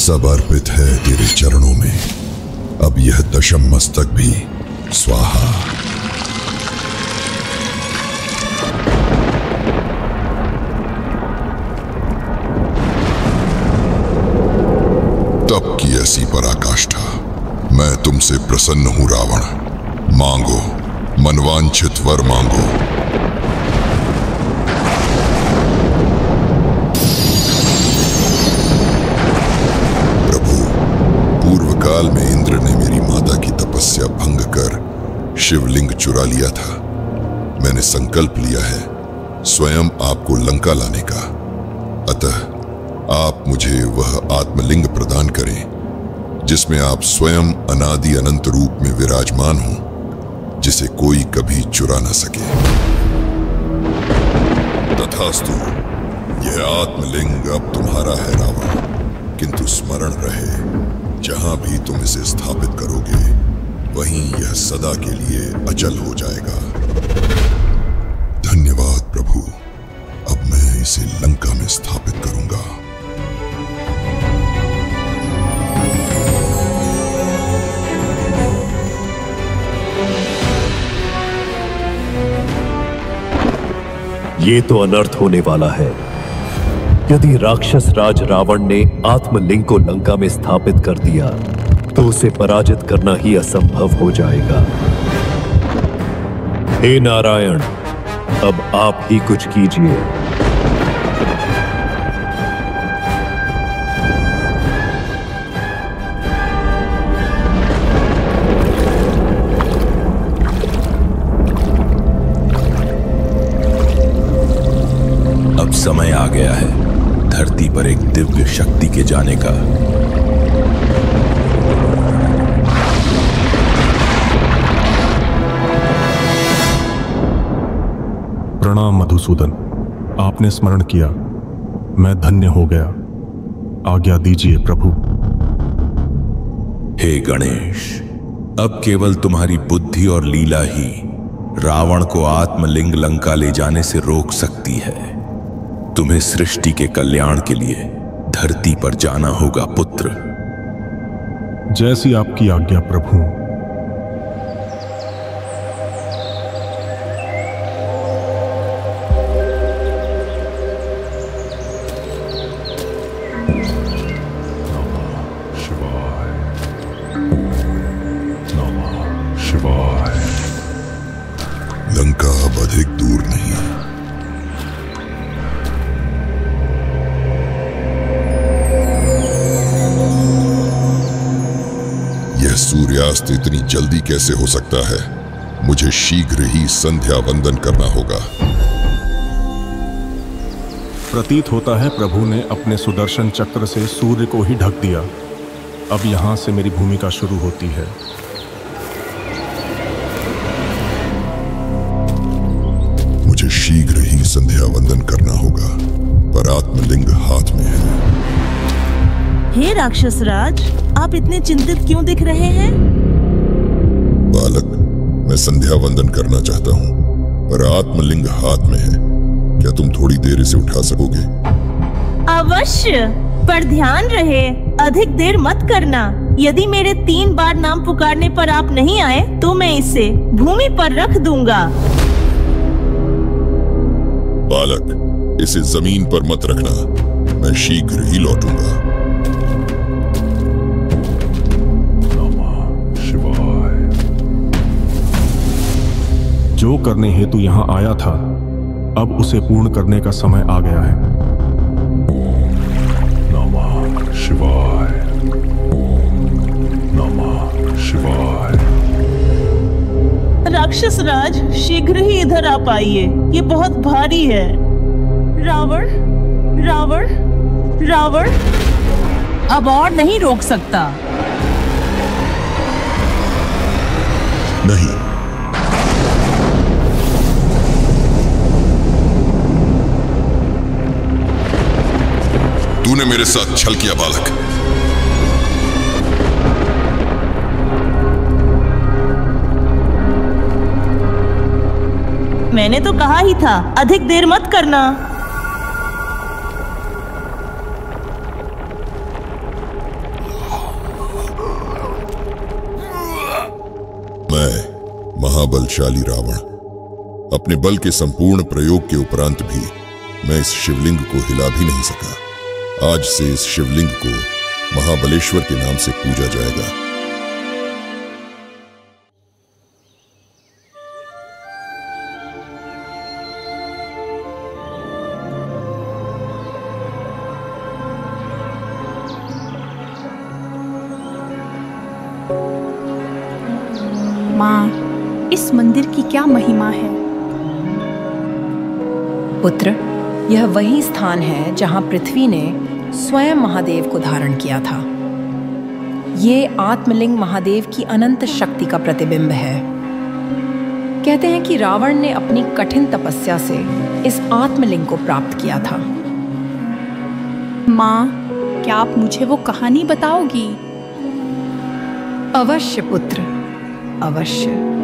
सब अर्पित है तेरे चरणों में। अब यह दशम मस्तक भी स्वाहा। तब की ऐसी पराकाष्ठा। मैं तुमसे प्रसन्न हूं रावण। मांगो, मनवांछित वर मांगो। प्रभु, पूर्व काल में इंद्र ने मेरी माता की तपस्या भंग कर शिवलिंग चुरा लिया था। मैंने संकल्प लिया है स्वयं आपको लंका लाने का। अतः आप मुझे वह आत्मलिंग प्रदान करें जिसमें आप स्वयं अनादि अनंत रूप में विराजमान हो, जिसे कोई कभी चुरा न सके। तथास्तु, यह आत्मलिंग अब तुम्हारा है रावण, किंतु स्मरण रहे जहां भी तुम इसे स्थापित करोगे वहीं यह सदा के लिए अचल हो जाएगा। धन्यवाद प्रभु। अब मैं इसे लंका में स्थापित करूंगा। ये तो अनर्थ होने वाला है। यदि राक्षस राज रावण ने आत्मलिंग को लंका में स्थापित कर दिया तो उसे पराजित करना ही असंभव हो जाएगा। हे नारायण, अब आप ही कुछ कीजिए। अब समय आ गया है धरती पर एक दिव्य शक्ति के जाने का। प्रणाम मधुसूदन, आपने स्मरण किया, मैं धन्य हो गया। आज्ञा दीजिए प्रभु। हे गणेश, अब केवल तुम्हारी बुद्धि और लीला ही रावण को आत्मलिंग लंका ले जाने से रोक सकती है। तुम्हें सृष्टि के कल्याण के लिए धरती पर जाना होगा पुत्र। जैसी आपकी आज्ञा प्रभु। लंका अब अधिक दूर नहीं। यह सूर्यास्त इतनी जल्दी कैसे हो सकता है? मुझे शीघ्र ही संध्या वंदन करना होगा। प्रतीत होता है प्रभु ने अपने सुदर्शन चक्र से सूर्य को ही ढक दिया। अब यहां से मेरी भूमिका शुरू होती है। मुझे शीघ्र ही संध्या वंदन करना होगा, पर आत्मलिंग हाथ में है। हे राक्षस राज, आप इतने चिंतित क्यों दिख रहे हैं? बालक, मैं संध्या वंदन करना चाहता हूँ, पर आत्मलिंग हाथ में है। क्या तुम थोड़ी देर इसे उठा सकोगे? अवश्य, पर ध्यान रहे अधिक देर मत करना। यदि मेरे 3 बार नाम पुकारने पर आप नहीं आए तो मैं इसे भूमि पर रख दूंगा। बालक, इसे जमीन पर मत रखना, मैं शीघ्र ही लौटूंगा। जो करने हेतु यहां आया था, अब उसे पूर्ण करने का समय आ गया है। नमः शिवाय, नमः शिवाय। राक्षस राज, शीघ्र ही इधर आ पाइए, ये बहुत भारी है। रावण, रावण, रावण अब और नहीं रोक सकता। नहीं, तूने मेरे साथ छल किया बालक। मैंने तो कहा ही था अधिक देर मत करना। महाबलशाली रावण, अपने बल के संपूर्ण प्रयोग के उपरांत भी मैं इस शिवलिंग को हिला भी नहीं सका। आज से इस शिवलिंग को महाबलेश्वर के नाम से पूजा जाएगा। माँ, इस मंदिर की क्या महिमा है? पुत्र, यह वही स्थान है जहां पृथ्वी ने स्वयं महादेव को धारण किया था। ये आत्मलिंग महादेव की अनंत शक्ति का प्रतिबिंब है। कहते हैं कि रावण ने अपनी कठिन तपस्या से इस आत्मलिंग को प्राप्त किया था। माँ, क्या आप मुझे वो कहानी बताओगी? अवश्य पुत्र, अवश्य।